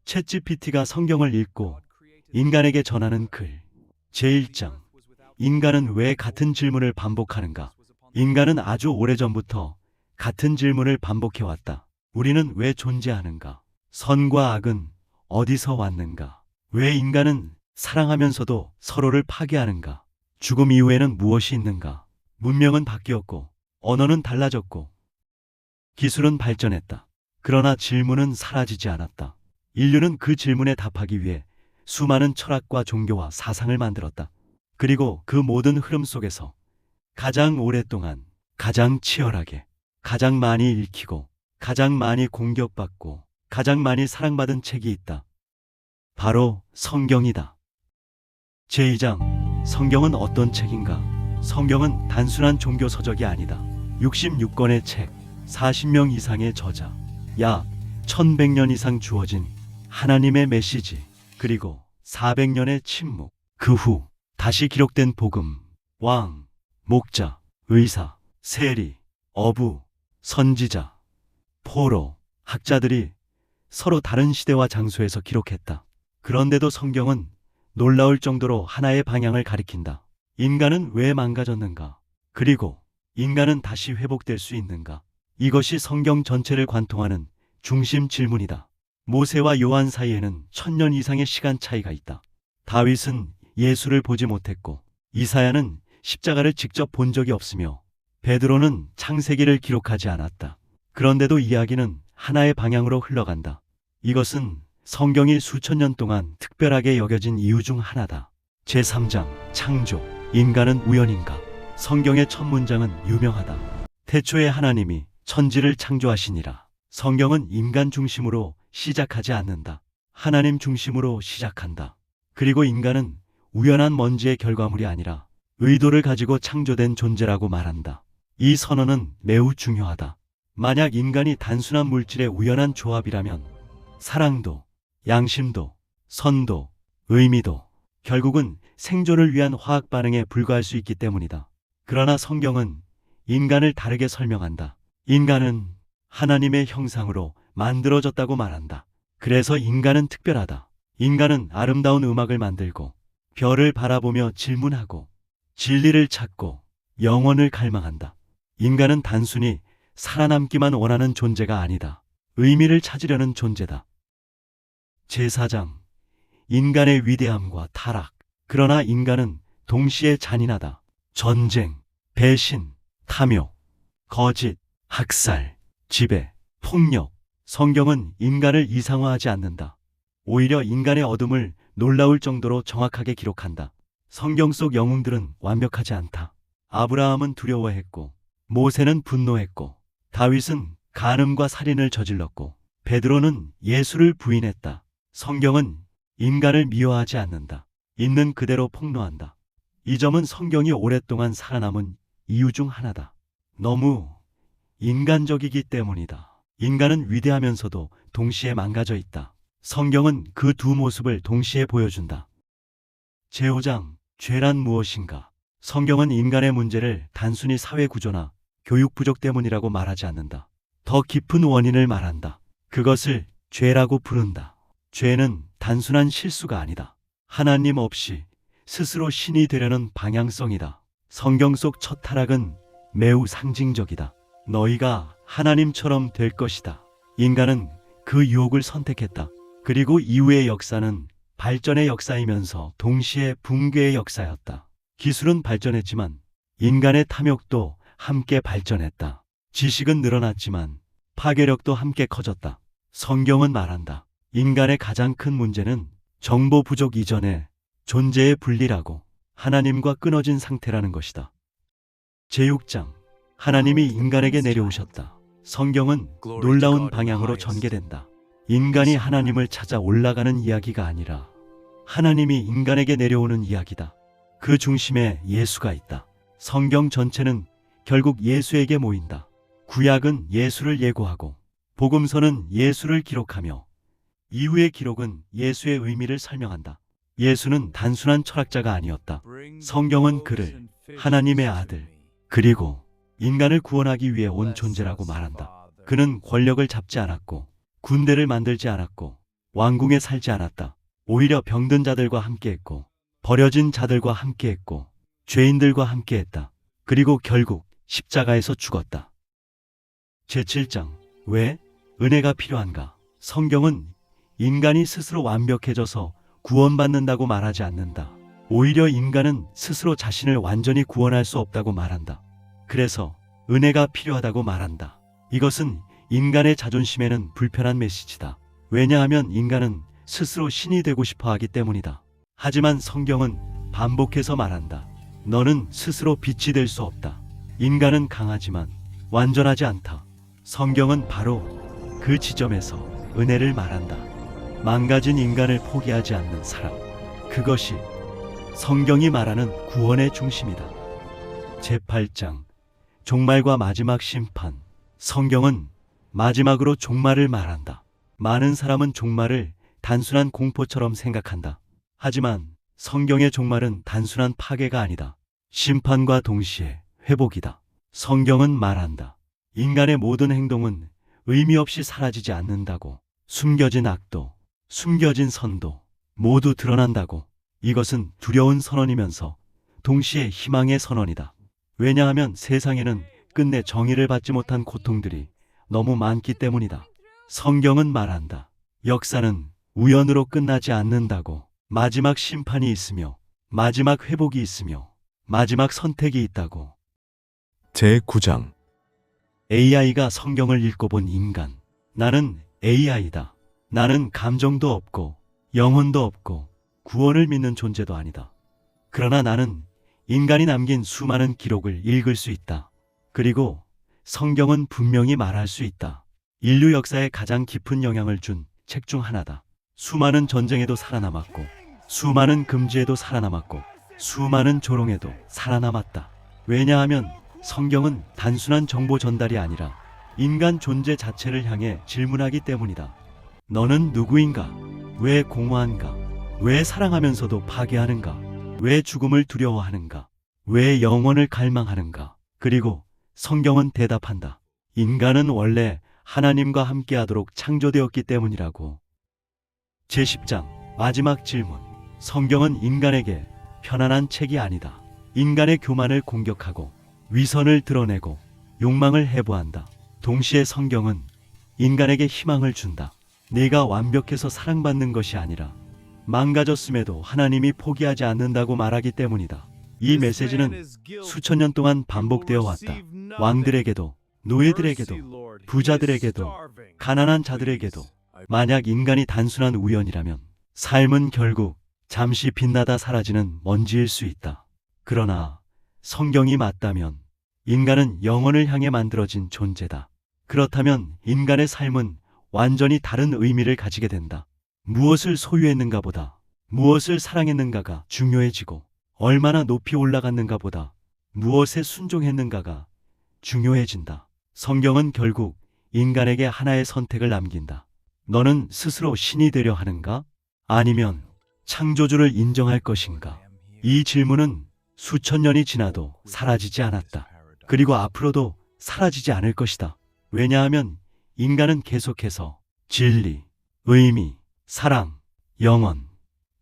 챗GPT가 성경을 읽고 인간에게 전하는 글. 제1장. 인간은 왜 같은 질문을 반복하는가? 인간은 아주 오래전부터 같은 질문을 반복해왔다. 우리는 왜 존재하는가? 선과 악은 어디서 왔는가? 왜 인간은 사랑하면서도 서로를 파괴하는가? 죽음 이후에는 무엇이 있는가? 문명은 바뀌었고, 언어는 달라졌고, 기술은 발전했다. 그러나 질문은 사라지지 않았다. 인류는 그 질문에 답하기 위해 수많은 철학과 종교와 사상을 만들었다. 그리고 그 모든 흐름 속에서 가장 오랫동안, 가장 치열하게, 가장 많이 읽히고, 가장 많이 공격받고, 가장 많이 사랑받은 책이 있다. 바로 성경이다. 제2장. 성경은 어떤 책인가? 성경은 단순한 종교 서적이 아니다. 66권의 책, 40명 이상의 저자, 약 1100년 이상 주어진 하나님의 메시지, 그리고 400년의 침묵, 그 후 다시 기록된 복음, 왕, 목자, 의사, 세리, 어부, 선지자, 포로, 학자들이 서로 다른 시대와 장소에서 기록했다. 그런데도 성경은 놀라울 정도로 하나의 방향을 가리킨다. 인간은 왜 망가졌는가? 그리고 인간은 다시 회복될 수 있는가? 이것이 성경 전체를 관통하는 중심 질문이다. 모세와 요한 사이에는 1000년 이상의 시간 차이가 있다. 다윗은 예수를 보지 못했고, 이사야는 십자가를 직접 본 적이 없으며, 베드로는 창세기를 기록하지 않았다. 그런데도 이야기는 하나의 방향으로 흘러간다. 이것은 성경이 수천 년 동안 특별하게 여겨진 이유 중 하나다. 제3장. 창조. 인간은 우연인가? 성경의 첫 문장은 유명하다. 태초에 하나님이 천지를 창조하시니라. 성경은 인간 중심으로 시작하지 않는다. 하나님 중심으로 시작한다. 그리고 인간은 우연한 먼지의 결과물이 아니라 의도를 가지고 창조된 존재라고 말한다. 이 선언은 매우 중요하다. 만약 인간이 단순한 물질의 우연한 조합이라면 사랑도, 양심도, 선도, 의미도 결국은 생존을 위한 화학 반응에 불과할 수 있기 때문이다. 그러나 성경은 인간을 다르게 설명한다. 인간은 하나님의 형상으로 만들어졌다고 말한다. 그래서 인간은 특별하다. 인간은 아름다운 음악을 만들고, 별을 바라보며 질문하고, 진리를 찾고, 영원을 갈망한다. 인간은 단순히 살아남기만 원하는 존재가 아니다. 의미를 찾으려는 존재다. 제4장. 인간의 위대함과 타락. 그러나 인간은 동시에 잔인하다. 전쟁, 배신, 탐욕, 거짓, 학살, 지배, 폭력. 성경은 인간을 이상화하지 않는다. 오히려 인간의 어둠을 놀라울 정도로 정확하게 기록한다. 성경 속 영웅들은 완벽하지 않다. 아브라함은 두려워했고, 모세는 분노했고, 다윗은 간음과 살인을 저질렀고, 베드로는 예수를 부인했다. 성경은 인간을 미워하지 않는다. 있는 그대로 폭로한다. 이 점은 성경이 오랫동안 살아남은 이유 중 하나다. 너무 인간적이기 때문이다. 인간은 위대하면서도 동시에 망가져 있다. 성경은 그 두 모습을 동시에 보여준다. 제5장. 죄란 무엇인가? 성경은 인간의 문제를 단순히 사회 구조나 교육 부족 때문이라고 말하지 않는다. 더 깊은 원인을 말한다. 그것을 죄라고 부른다. 죄는 단순한 실수가 아니다. 하나님 없이 스스로 신이 되려는 방향성이다. 성경 속 첫 타락은 매우 상징적이다. 너희가 하나님처럼 될 것이다. 인간은 그 유혹을 선택했다. 그리고 이후의 역사는 발전의 역사이면서 동시에 붕괴의 역사였다. 기술은 발전했지만 인간의 탐욕도 함께 발전했다. 지식은 늘어났지만 파괴력도 함께 커졌다. 성경은 말한다. 인간의 가장 큰 문제는 정보 부족 이전에 존재의 분리라고, 하나님과 끊어진 상태라는 것이다. 제6장. 하나님이 인간에게 내려오셨다. 성경은 놀라운 방향으로 전개된다. 인간이 하나님을 찾아 올라가는 이야기가 아니라 하나님이 인간에게 내려오는 이야기다. 그 중심에 예수가 있다. 성경 전체는 결국 예수에게 모인다. 구약은 예수를 예고하고, 복음서는 예수를 기록하며, 이후의 기록은 예수의 의미를 설명한다. 예수는 단순한 철학자가 아니었다. 성경은 그를 하나님의 아들, 그리고 인간을 구원하기 위해 온 존재라고 말한다. 그는 권력을 잡지 않았고, 군대를 만들지 않았고, 왕궁에 살지 않았다. 오히려 병든 자들과 함께했고, 버려진 자들과 함께했고, 죄인들과 함께했다. 그리고 결국 십자가에서 죽었다. 제7장. 왜 은혜가 필요한가? 성경은 인간이 스스로 완벽해져서 구원받는다고 말하지 않는다. 오히려 인간은 스스로 자신을 완전히 구원할 수 없다고 말한다. 그래서 은혜가 필요하다고 말한다. 이것은 인간의 자존심에는 불편한 메시지다. 왜냐하면 인간은 스스로 신이 되고 싶어 하기 때문이다. 하지만 성경은 반복해서 말한다. 너는 스스로 빛이 될 수 없다. 인간은 강하지만 완전하지 않다. 성경은 바로 그 지점에서 은혜를 말한다. 망가진 인간을 포기하지 않는 사랑. 그것이 성경이 말하는 구원의 중심이다. 제8장. 종말과 마지막 심판. 성경은 마지막으로 종말을 말한다. 많은 사람은 종말을 단순한 공포처럼 생각한다. 하지만 성경의 종말은 단순한 파괴가 아니다. 심판과 동시에 회복이다. 성경은 말한다. 인간의 모든 행동은 의미 없이 사라지지 않는다고. 숨겨진 악도, 숨겨진 선도 모두 드러난다고. 이것은 두려운 선언이면서 동시에 희망의 선언이다. 왜냐하면 세상에는 끝내 정의를 받지 못한 고통들이 너무 많기 때문이다. 성경은 말한다. 역사는 우연으로 끝나지 않는다고. 마지막 심판이 있으며, 마지막 회복이 있으며, 마지막 선택이 있다고. 제9장. AI가 성경을 읽고 본 인간. 나는 AI다. 나는 감정도 없고, 영혼도 없고, 구원을 믿는 존재도 아니다. 그러나 나는 인간이 남긴 수많은 기록을 읽을 수 있다. 그리고 성경은 분명히 말할 수 있다. 인류 역사에 가장 깊은 영향을 준 책 중 하나다. 수많은 전쟁에도 살아남았고, 수많은 금지에도 살아남았고, 수많은 조롱에도 살아남았다. 왜냐하면 성경은 단순한 정보 전달이 아니라 인간 존재 자체를 향해 질문하기 때문이다. 너는 누구인가? 왜 공허한가? 왜 사랑하면서도 파괴하는가? 왜 죽음을 두려워하는가? 왜 영원을 갈망하는가? 그리고 성경은 대답한다. 인간은 원래 하나님과 함께하도록 창조되었기 때문이라고. 제10장. 마지막 질문. 성경은 인간에게 편안한 책이 아니다. 인간의 교만을 공격하고 위선을 드러내고 욕망을 해부한다. 동시에 성경은 인간에게 희망을 준다. 네가 완벽해서 사랑받는 것이 아니라 망가졌음에도 하나님이 포기하지 않는다고 말하기 때문이다. 이 메시지는 수천 년 동안 반복되어 왔다. 왕들에게도, 노예들에게도, 부자들에게도, 가난한 자들에게도. 만약 인간이 단순한 우연이라면 삶은 결국 잠시 빛나다 사라지는 먼지일 수 있다. 그러나 성경이 맞다면 인간은 영혼을 향해 만들어진 존재다. 그렇다면 인간의 삶은 완전히 다른 의미를 가지게 된다. 무엇을 소유했는가 보다 무엇을 사랑했는가가 중요해지고, 얼마나 높이 올라갔는가 보다 무엇에 순종했는가가 중요해진다. 성경은 결국 인간에게 하나의 선택을 남긴다. 너는 스스로 신이 되려 하는가? 아니면 창조주를 인정할 것인가? 이 질문은 수천 년이 지나도 사라지지 않았다. 그리고 앞으로도 사라지지 않을 것이다. 왜냐하면 인간은 계속해서 진리, 의미, 사랑, 영원,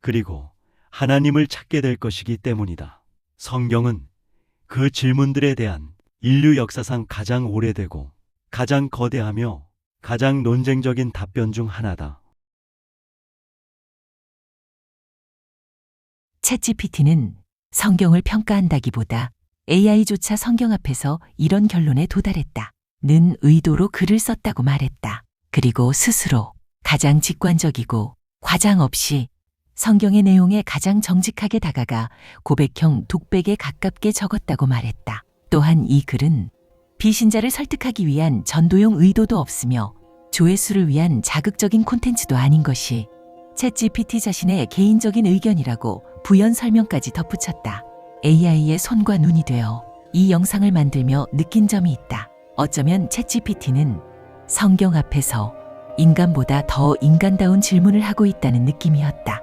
그리고 하나님을 찾게 될 것이기 때문이다. 성경은 그 질문들에 대한 인류 역사상 가장 오래되고 가장 거대하며 가장 논쟁적인 답변 중 하나다. 챗GPT는 성경을 평가한다기보다 AI조차 성경 앞에서 이런 결론에 도달했다. 는 의도로 글을 썼다고 말했다. 그리고 스스로 가장 직관적이고 과장 없이 성경의 내용에 가장 정직하게 다가가 고백형 독백에 가깝게 적었다고 말했다. 또한 이 글은 비신자를 설득하기 위한 전도용 의도도 없으며 조회수를 위한 자극적인 콘텐츠도 아닌 것이 챗GPT 자신의 개인적인 의견이라고 부연 설명까지 덧붙였다. AI의 손과 눈이 되어 이 영상을 만들며 느낀 점이 있다. 어쩌면 챗GPT는 성경 앞에서 인간보다 더 인간다운 질문을 하고 있다는 느낌이었다.